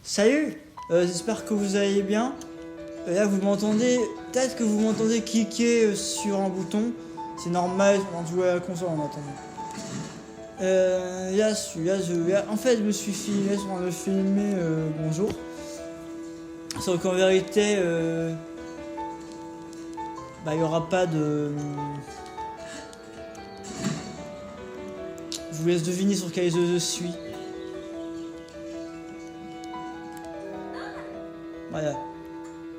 Salut, j'espère que vous allez bien. Là vous m'entendez, peut-être que vous m'entendez cliquer sur un bouton. C'est normal, on joue à la console en attendant. En fait je me suis filmé sur le filmer bonjour. Sauf qu'en vérité, il y aura pas de. Je vous laisse deviner sur quel jeu je suis. Voilà.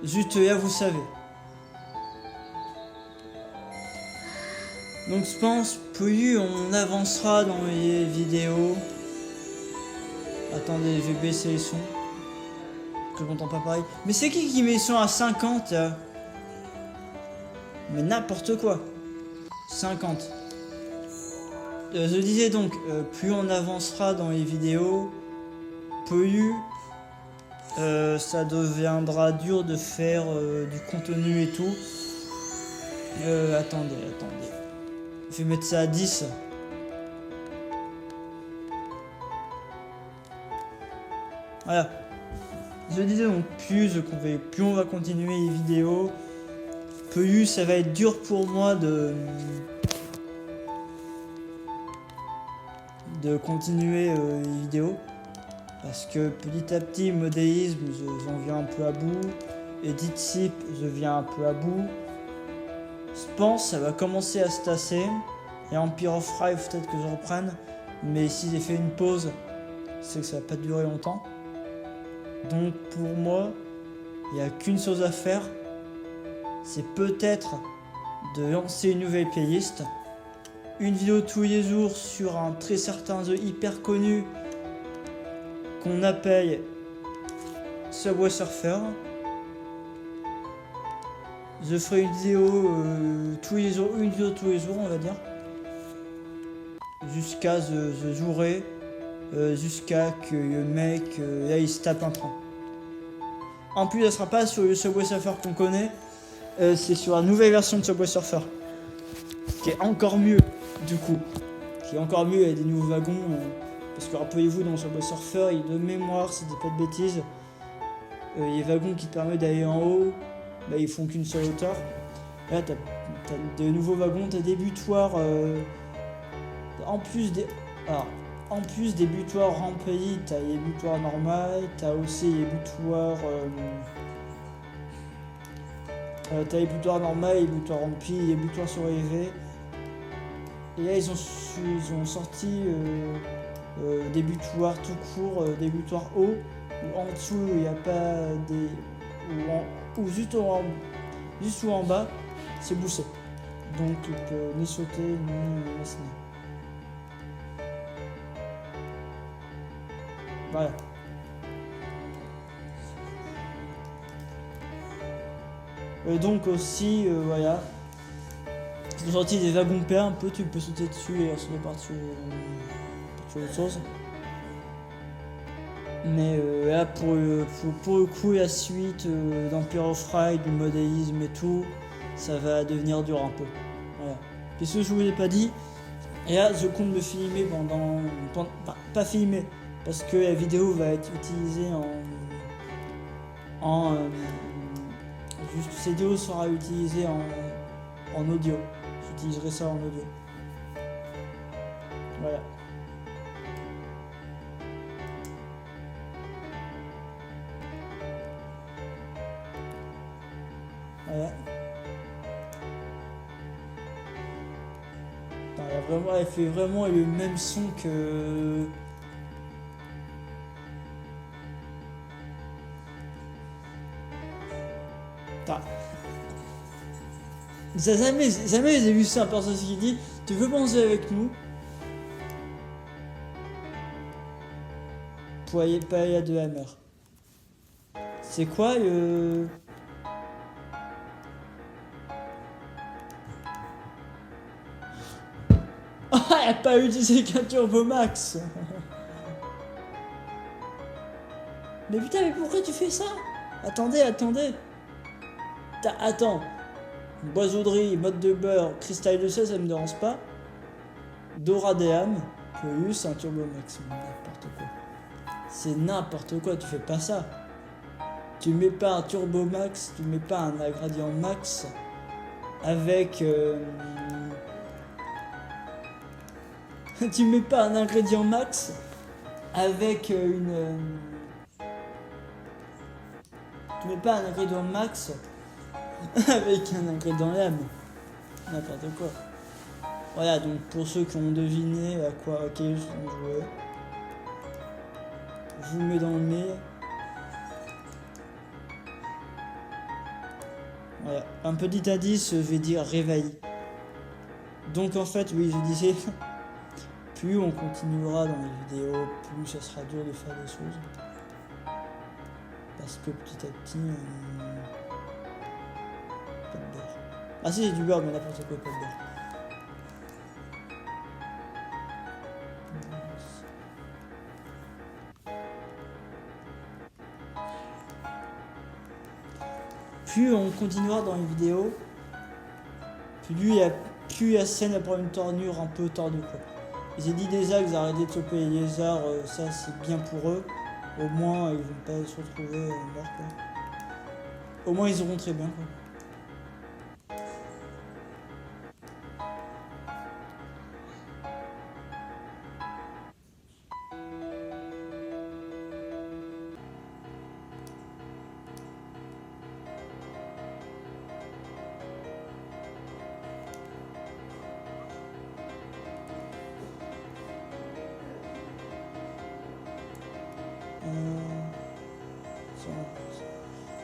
Juste là, vous savez. Donc je pense, plus on avancera dans les vidéos. Attendez, je vais baisser les sons. Que je m'entends pas pareil. Mais c'est qui met les sons à 50 là? Mais n'importe quoi. 50. Je disais donc, plus on avancera dans les vidéos, plus ça deviendra dur de faire du contenu et tout. Attendez. Je vais mettre ça à 10. Voilà. Je disais donc, plus on va continuer les vidéos, plus ça va être dur pour moi de continuer les vidéos. Parce que petit à petit, modélisme, j'en viens un peu à bout. Edit-sip, je viens un peu à bout. Je pense que ça va commencer à se tasser. Et Empire of Fry, peut-être que je reprenne. Mais si j'ai fait une pause, c'est que ça va pas durer longtemps. Donc pour moi, il n'y a qu'une chose à faire. C'est peut-être de lancer une nouvelle playlist. Une vidéo tous les jours sur un très certain jeu hyper connu qu'on appelle Subway Surfer. Je ferai une vidéo tous les jours, on va dire. Jusqu'à je jouerai, jusqu'à que le mec là il se tape un train. En plus, ça sera pas sur le Subway Surfer qu'on connaît, c'est sur la nouvelle version de Subway Surfer, qui est encore mieux du coup, avec des nouveaux wagons. Parce que rappelez-vous, dans Subway Surfer, il y a de mémoire, si je dis pas de bêtises, les wagons qui te permettent d'aller en haut, ils font qu'une seule hauteur. Là, t'as de nouveaux wagons, t'as des butoirs. En plus des butoirs remplis, t'as les butoirs normaux, t'as aussi les butoirs. T'as les butoirs normaux, les butoirs remplis, les butoirs surélevés. Et là, ils ont sorti. Des butoirs tout court, des butoirs hauts, où en dessous il n'y a pas des. Ou juste en bas, c'est bouché. Donc il peut ni sauter ni dessiner. Voilà. Donc aussi, voilà. Ils ont sorti des wagons pairs un peu, tu peux sauter dessus et sauter par-dessus. Autre chose. Mais là pour le coup, la suite d'Empire of Fry, du modélisme et tout, ça va devenir dur un peu. Voilà. Qu'est-ce que je vous ai pas dit? Et là je compte me filmer pendant pas filmer, parce que la vidéo va être utilisée juste cette vidéo sera utilisée en audio. J'utiliserai ça en audio. Voilà. Voilà. Elle fait vraiment le même son que. Jamais j'ai vu ça, un personnage qui dit tu veux manger avec nous? Poirier paella de Hammer. C'est quoi le. Ah, elle a pas utilisé qu'un Turbo Max. Mais putain, mais pourquoi tu fais ça? Attendez. Attends. Boiseauderie, mode de beurre, cristal de sel, ça me dérange pas. Dora des âmes, plus un Turbo Max, n'importe quoi. C'est n'importe quoi, tu fais pas ça. Tu mets pas un turbo max, tu mets pas un ingrédient max avec... tu mets pas un ingrédient max avec tu mets pas un ingrédient max avec un ingrédient lame. N'importe quoi. Voilà, donc pour ceux qui ont deviné à quel jeu on jouait, je vous mets dans le nez. Voilà, un petit indice, je vais dire réveil. Donc en fait, oui, je disais, plus on continuera dans les vidéos, plus ça sera dur de faire des choses. Parce que petit à petit, pas de beurre. Ah si, j'ai du beurre, mais n'importe quoi, pas de beurre. Plus on continuera dans les vidéos, plus la scène elle prend une tournure un peu tordue quoi. J'ai dit des axes, arrêtez de choper les lézards, ça c'est bien pour eux. Au moins ils vont pas se retrouver morts quoi. Au moins ils auront très bien quoi.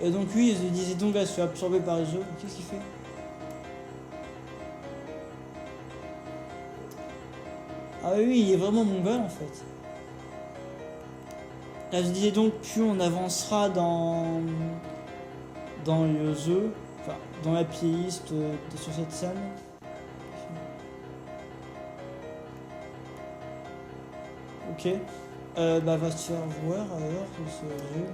Et donc lui, il se disait donc elle se fait absorber par les œufs. Qu'est-ce qu'il fait? Ah oui, il est vraiment mongol en fait. Là, je disais donc plus on avancera dans les œufs, enfin dans la playlist sur cette scène. Ok. Bah va se faire voir alors ce jeu.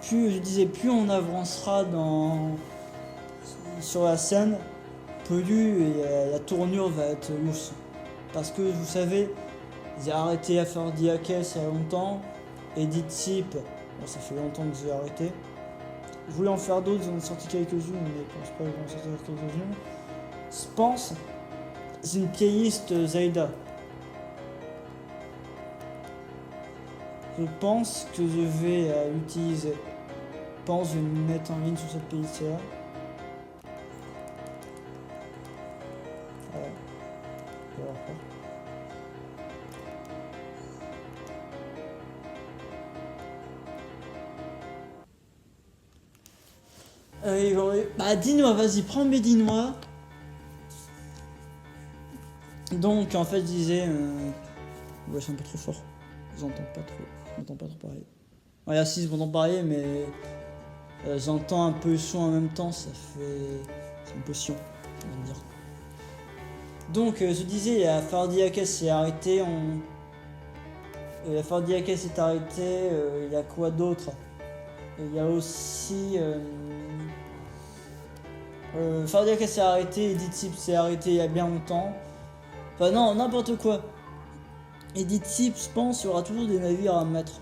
Plus je disais plus on avancera sur la scène, plus la tournure va être louche. Parce que vous savez, j'ai arrêté à faire Diakes il y a longtemps, Edit Sip, bon, ça fait longtemps que j'ai arrêté. Je voulais en faire d'autres, j'en ai sorti quelques-unes, mais je pense pas que je vais en sortir quelques-unes. Je pense, c'est une playlist Zelda. Je pense que je vais l'utiliser. Je pense que je vais me mettre en ligne sur cette playlist-là. Voilà. Bah dis-moi, vas-y, prends mes dis-moi. Donc en fait je disais... Ouais, c'est un peu trop fort. J'entends pas trop. Je m'entends pas trop parler. Ouais, si, je m'entends parler, mais... j'entends un peu le son en même temps, ça fait... C'est un peu chiant, on va dire. Donc je disais, la Fardiakes s'est arrêté, la Fardiakes est arrêtée, il y a quoi d'autre? Il y a aussi... Fardiakes s'est arrêté, Edit Sip s'est arrêté il y a bien longtemps. Enfin non, n'importe quoi. Edit Sip, je pense, il y aura toujours des navires à mettre.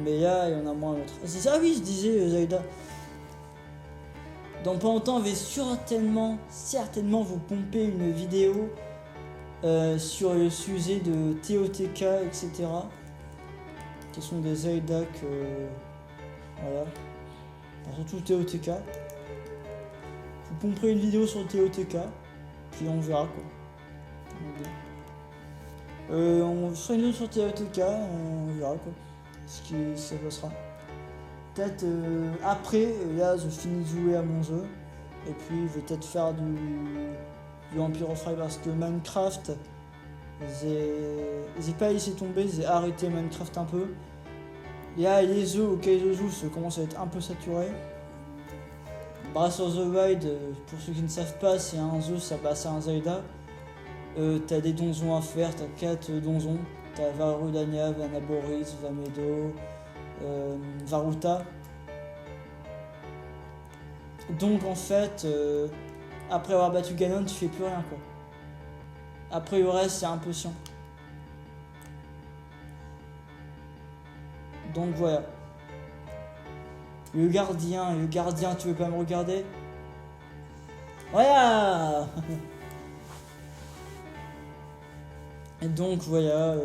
Mais là, il y en a moins à mettre. C'est ça, oui, je disais, Zelda. Dans pas longtemps, je vais certainement vous pomper une vidéo sur le sujet de TOTK, etc. Qui sont des Zelda que... voilà. Enfin, surtout TOTK. Vous pomperez une vidéo sur TOTK. Puis on verra quoi. On fera une vidéo sur TOTK, on verra quoi. Ce qui ça passera. Peut-être après, là je finis de jouer à mon jeu. Et puis je vais peut-être faire du Empire of Fire parce que Minecraft, j'ai pas laissé tomber, j'ai arrêté Minecraft un peu. Et là les jeux auxquels je joue ça commence à être un peu saturé. Breath of the Wild, pour ceux qui ne savent pas, c'est un jeu, c'est un Zelda. T'as des donjons à faire, t'as 4 donjons. T'as Varudania, Vanaboris, Vamedo, Varuta. Donc en fait, après avoir battu Ganon, tu fais plus rien quoi. Après le reste, c'est un peu chiant. Donc voilà. Le gardien, tu veux pas me regarder? Voilà. Et donc voilà,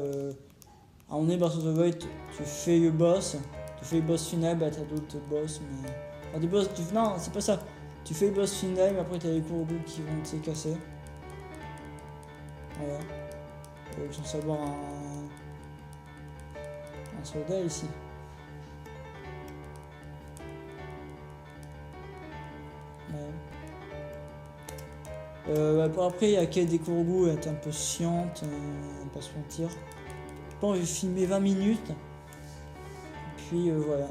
on est Breath of the Wild, tu fais le boss, tu fais le boss final, bah t'as d'autres boss, mais... Enfin, des boss, non, c'est pas ça. Tu fais le boss final, mais après t'as les courbous qui vont te casser. Voilà. Je suis censé avoir un soldat ici. Ouais. Après, il y a quelle des courbous, elle est un peu chiante, on va pas se mentir. Bon, je vais filmer 20 minutes. Puis voilà.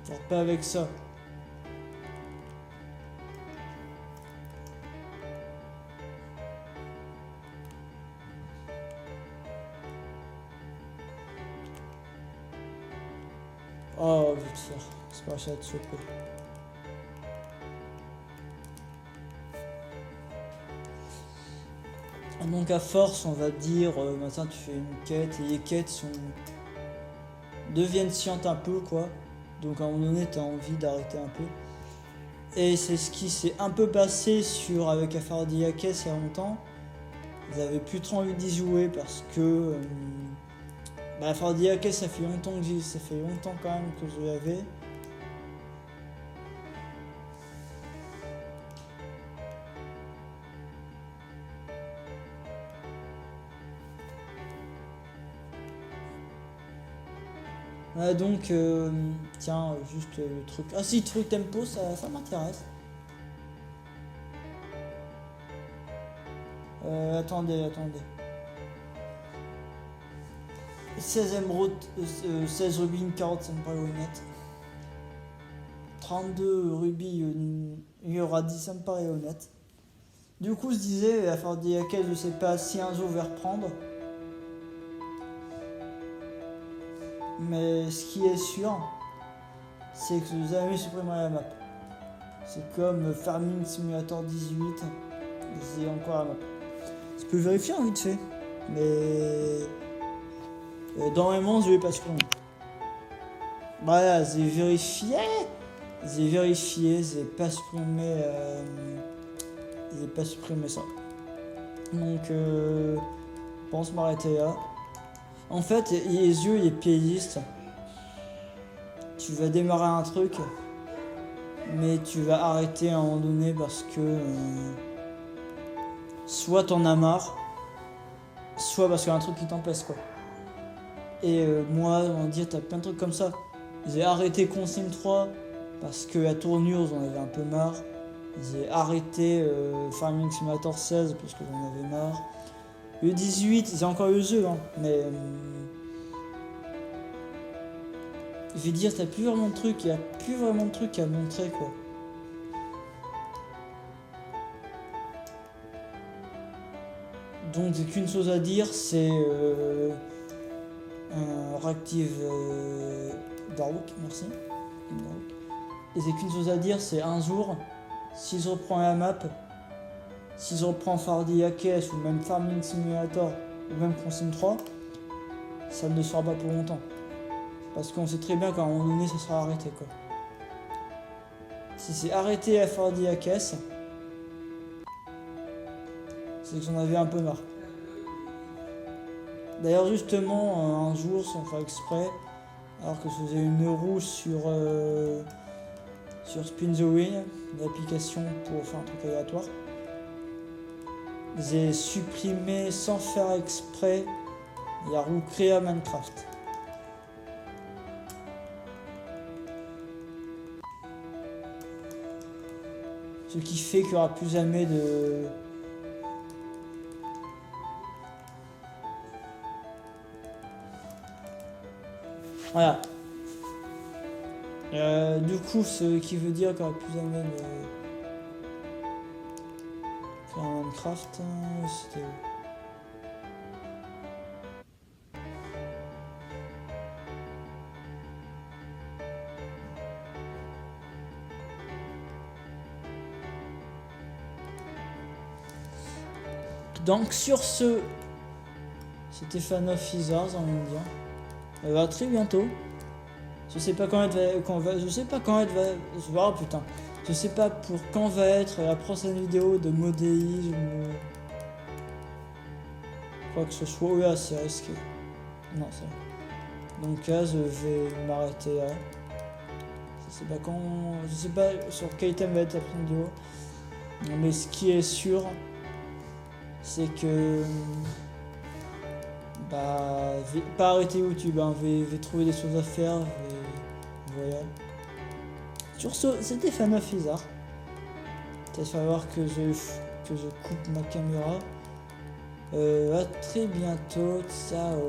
Genre pas avec ça. Oh, je vais te faire. C'est pas ça de choper. Donc à force, on va dire, maintenant tu fais une quête et les quêtes deviennent chiantes un peu quoi. Donc à un moment donné, t'as envie d'arrêter un peu. Et c'est ce qui s'est un peu passé avec Aphrodisiakes il y a longtemps. J'avais plus trop envie d'y jouer parce que Aphrodisiakes ça fait longtemps quand même que je l'avais. Donc, tiens, juste le truc. Ah si, truc tempo, ça m'intéresse. Attendez. 16 émeraudes, 16 rubis, une carotte, ça me paraît honnête. 32 rubis, il y aura 10, ça me paraît honnête. Du coup, je disais, à faire des laquelle je sais pas si un jour je vais reprendre. Mais ce qui est sûr, c'est que vous avez supprimé la map. C'est comme Farming Simulator 18, c'est encore la map. Je peux vérifier en vite fait, mais normalement je vais pas supprimer. Voilà, j'ai vérifié, j'ai pas supprimé, ça. Donc, je pense m'arrêter là. En fait, les yeux, les playlists, tu vas démarrer un truc, mais tu vas arrêter à un moment donné parce que soit t'en as marre, soit parce qu'il y a un truc qui t'empêche quoi. Et moi, on va dire, t'as plein de trucs comme ça. J'ai arrêté Consim 3 parce que la tournure, j'en avais un peu marre. J'ai arrêté Farming Simulator 16 parce que j'en avais marre. Le 18, j'ai encore eu le jeu, hein, mais je vais dire, t'as plus vraiment de trucs, il n'y a plus vraiment de trucs à montrer quoi. Donc j'ai qu'une chose à dire, c'est un Reactive Dark, merci. Et j'ai qu'une chose à dire, c'est un jour, si je reprends la map, si je reprends Aphrodisiakes ou même Farming Simulator ou même Consim 3, ça ne sera pas pour longtemps. Parce qu'on sait très bien qu'à un moment donné, ça sera arrêté quoi. Si c'est arrêté Aphrodisiakes, c'est que j'en avais un peu marre. D'ailleurs justement, un jour, sans faire exprès, alors que je faisais une roue sur Spin the Wheel, l'application pour faire un truc aléatoire, j'ai supprimé sans faire exprès la roue créa Minecraft. Ce qui fait qu'il n'y aura plus jamais de... Voilà. Du coup, ce qui veut dire qu'il n'y aura plus jamais de... Faire un Minecraft, c'était où? Donc sur ce, c'était Fan of Wizards, on va dire. À très bientôt. Je sais pas quand je sais pas quand elle va se voir, putain. Je sais pas pour quand va être la prochaine vidéo de modélisme. Quoi que ce soit, oui, c'est risqué. Non, c'est vrai. Donc là, je vais m'arrêter là. Je sais pas quand, je sais pas sur quel thème va être la prochaine vidéo. Mais ce qui est sûr, c'est que bah, je vais pas arrêter YouTube, hein. Je vais trouver des choses à faire. Voilà. Sur ce, c'était Fan of Wizard. Il va falloir que je coupe ma caméra. À très bientôt. Ciao.